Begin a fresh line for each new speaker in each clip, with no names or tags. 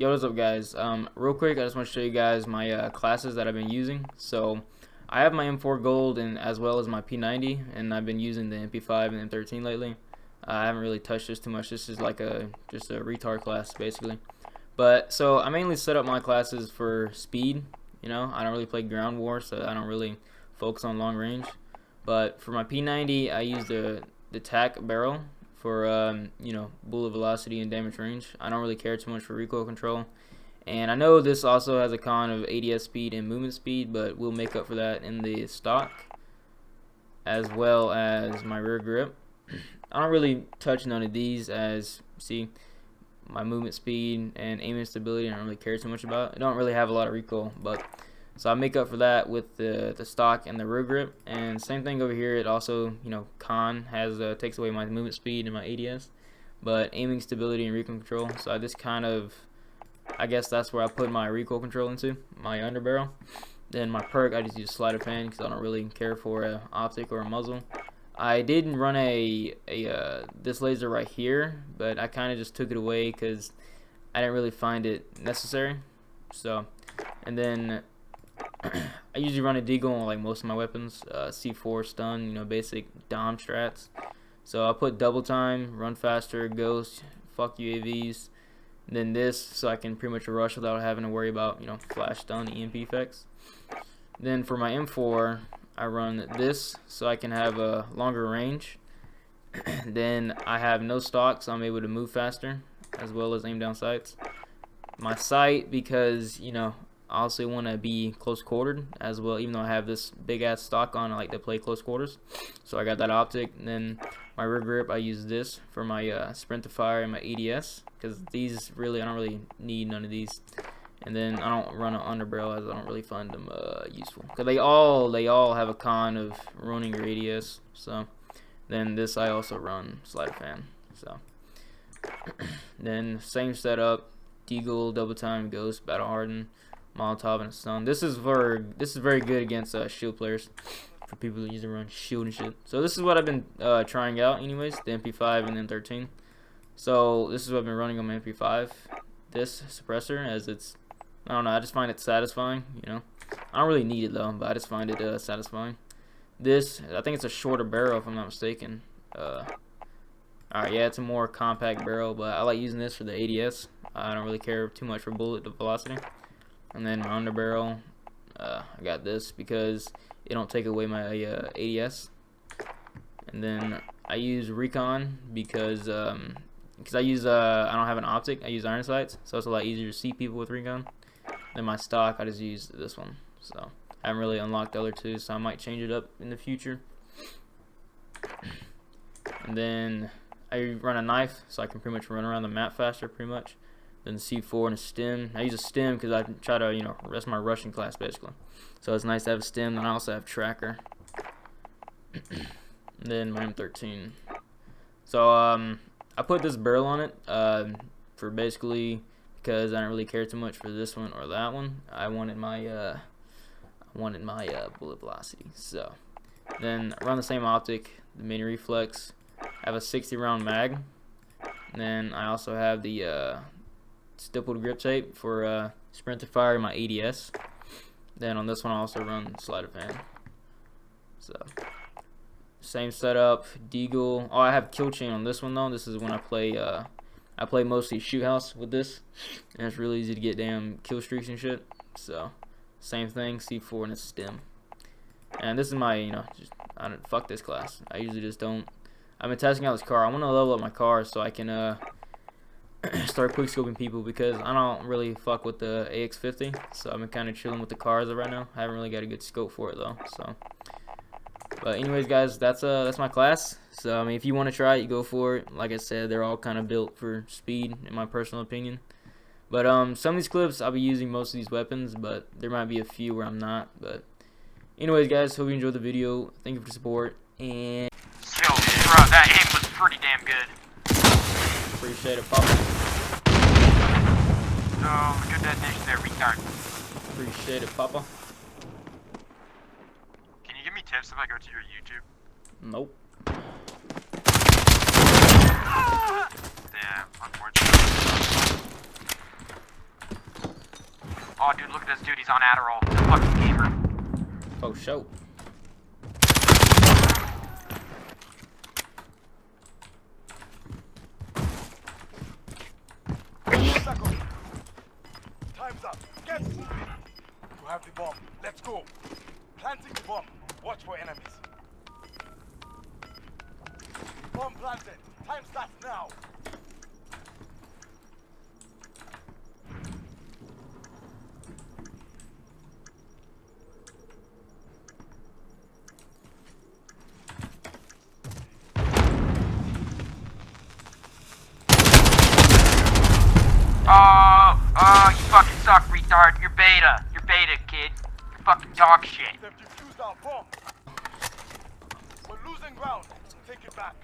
Yo, what's up, guys? Real quick, I just want to show you guys my classes that I've been using. So I have my M4 Gold and as well as my P90, and I've been using the MP5 and M13 lately. I haven't really touched this too much. This is like just a retard class basically. But so I mainly set up my classes for speed. You know, I don't really play ground war, so I don't really focus on long range. But for my P90, I use the tack barrel for you know, bullet velocity and damage range. I don't really care too much for recoil control, and I know this also has a con of ADS speed and movement speed, but we'll make up for that in the stock, as well as my rear grip. I don't really touch none of these, as see my movement speed and aiming stability I don't really care too much about. I don't really have a lot of recoil, but so I make up for that with the stock and the rear grip. And same thing over here, it also, you know, con has takes away my movement speed and my ADS, but aiming stability and recoil control. So I just kind of, I guess that's where I put my recoil control into my underbarrel. Then my perk, I just use sleight of hand because I don't really care for a optic or a muzzle. I didn't run this laser right here, but I kind of just took it away because I didn't really find it necessary. So, and then I usually run a deagle on like most of my weapons, C4, stun, you know, basic dom strats. So I'll put double time, run faster, ghost, fuck UAVs, and then this so I can pretty much rush without having to worry about, you know, flash, stun, EMP effects. Then for my M4, I run this so I can have a longer range. Then I have no stock, so I'm able to move faster as well as aim down sights. My sight, because, you know, I also want to be close quartered as well. Even though I have this big ass stock on, I like to play close quarters, so I got that optic. And then my rear grip, I use this for my sprint to fire and my ADS, because these really, I don't really need none of these. And then I don't run an underbarrel, as I don't really find them useful, because they all have a con of ruining your ADS. So then this I also run sleight of hand. So then same setup, deagle, double time, ghost, battle harden, Molotov, and a stun. This is very good against shield players, for people who usually run shield and shit. So this is what I've been trying out anyways, the MP5 and the M13. So this is what I've been running on my MP5, this suppressor, as it's, I don't know, I just find it satisfying, you know. I don't really need it though, but I just find it satisfying. This, I think it's a shorter barrel if I'm not mistaken. Alright, yeah, it's a more compact barrel, but I like using this for the ADS. I don't really care too much for bullet velocity. And then my underbarrel, I got this because it don't take away my ADS. And then I use recon because I use I don't have an optic. I use iron sights, so it's a lot easier to see people with recon. Then my stock, I just use this one. So I haven't really unlocked the other two, so I might change it up in the future. And then I run a knife, so I can pretty much run around the map faster, pretty much. Then C4 and a stem. I use a stem because I try to, you know, rest my rushing class basically. So it's nice to have a stem. And I also have tracker. And then my M13. So I put this barrel on it for basically because I don't really care too much for this one or that one. I wanted my bullet velocity. So then I run the same optic, the mini reflex. I have a 60 round mag. And then I also have the stippled grip tape for sprint to fire my ADS. Then on this one I also run sleight of hand. So same setup, deagle. Oh, I have kill chain on this one though. This is when I play mostly shoot house with this, and it's really easy to get damn kill streaks and shit. So same thing, C4 and a stem. And this is my, you know, just, I don't fuck this class. I usually just don't. I've been testing out this car. I want to level up my car so I can start quick scoping people, because I don't really fuck with the AX50. So I've been kind of chilling with the cars right now. I haven't really got a good scope for it though. So, but anyways, guys, that's my class. So I mean, if you want to try it, you go for it. Like I said, they're all kind of built for speed, in my personal opinion. But some of these clips I'll be using most of these weapons, but there might be a few where I'm not. But anyways, guys, hope you enjoyed the video. Thank you for the support, and
yo, bro, that aim was pretty damn good.
Appreciate it, Papa.
Oh, good detonation there, retard.
Appreciate it, Papa.
Can you give me tips if I go to your YouTube?
Nope.
Damn, unfortunate. Oh, dude, look at this dude. He's on Adderall. He's a fucking gamer.
Oh, show.
Time's up. Get moving. You have the bomb. Let's go. Planting the bomb. Watch for enemies. Bomb planted. Time starts now.
You fucking suck, retard. You're beta. You're beta, kid. You're fucking dog shit.
They've defused our bomb. We're losing ground. Take it back.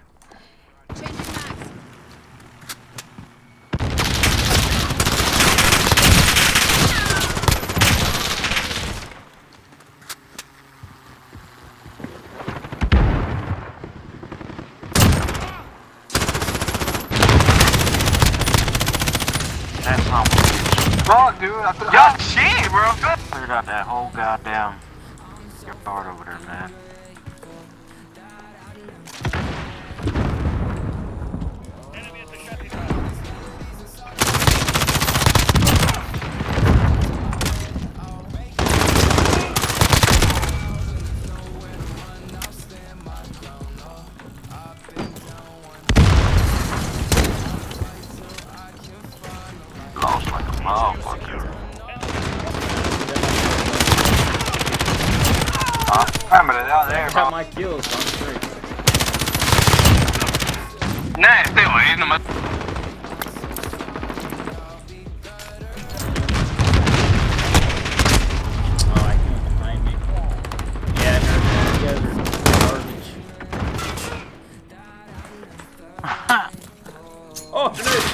Changing max.
That's not fuck, dude. Yo, shit, bro. Cleared out that whole goddamn yard over there, man.
Enemy at the shanty town.
Lost like a motherfucker. Remember that out there,
I got
bro.
my kills, so I'm straight.
Nah, still ain't no.
Oh, I came behind me. Yeah, man, you guys are garbage. Oh, grenade!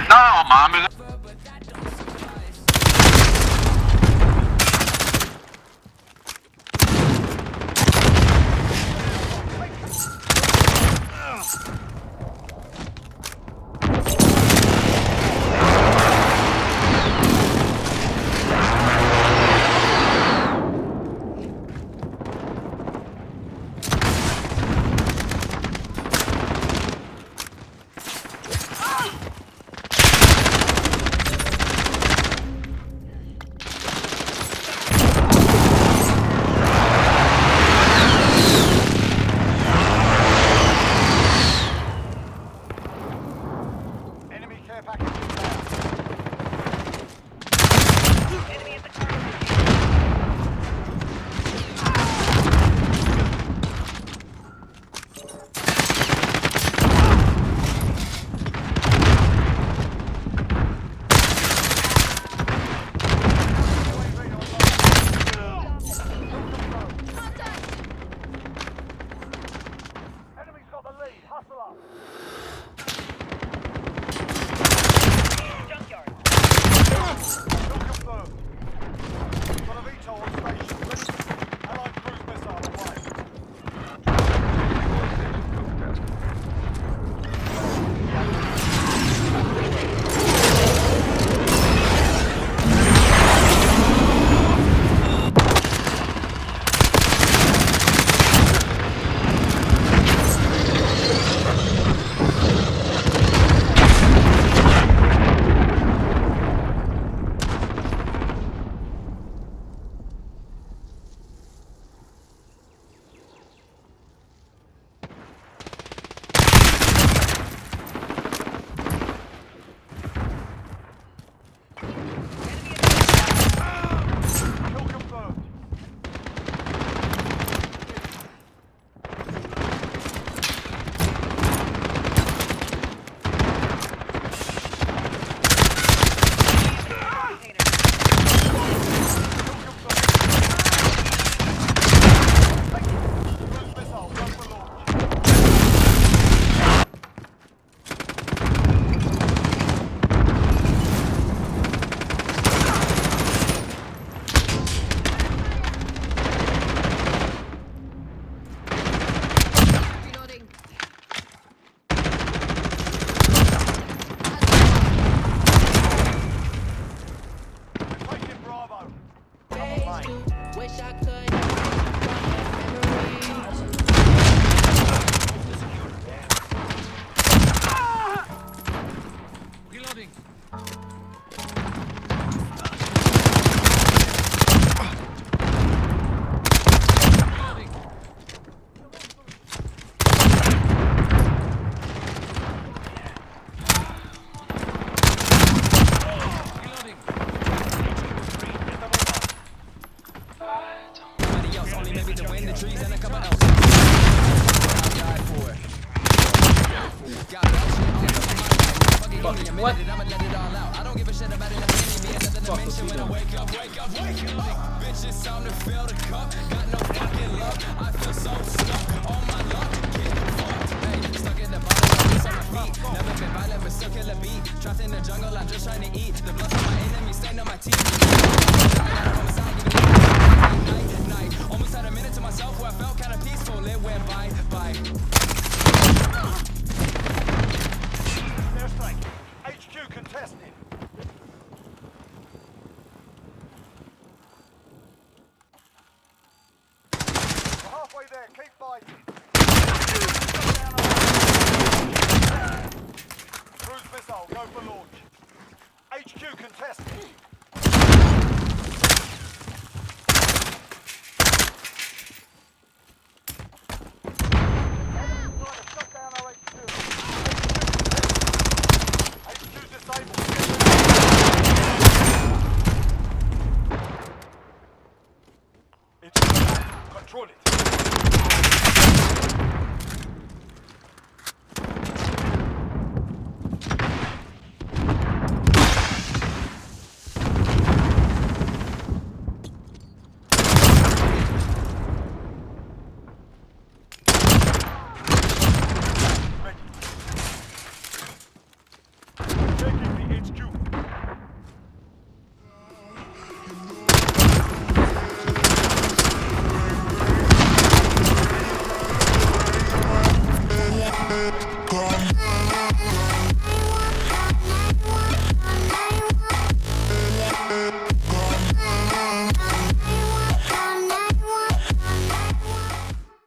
No, mom.
trees and a couple L's. I'll die for it. Got that shit all over my life. Fucking give me a minute, I'ma let it all out. I don't give a shit about it, I'm in another dimension when I wake up. Bitch, it's time to fill the cup. Got no fucking love. I feel so stuck on my luck. Get fucked. Hey, stuck in the bottom, I'm on my feet. Never been violent, but still kill a beat. Trapped in the jungle, I'm just trying to eat. The blood from my enemies stain on my teeth. Night. Almost had a minute to myself where I felt kinda peaceful. It went by.
Airstrike. HQ contested. We're halfway there. Keep fighting. Cruise missile. Go for launch. HQ contested.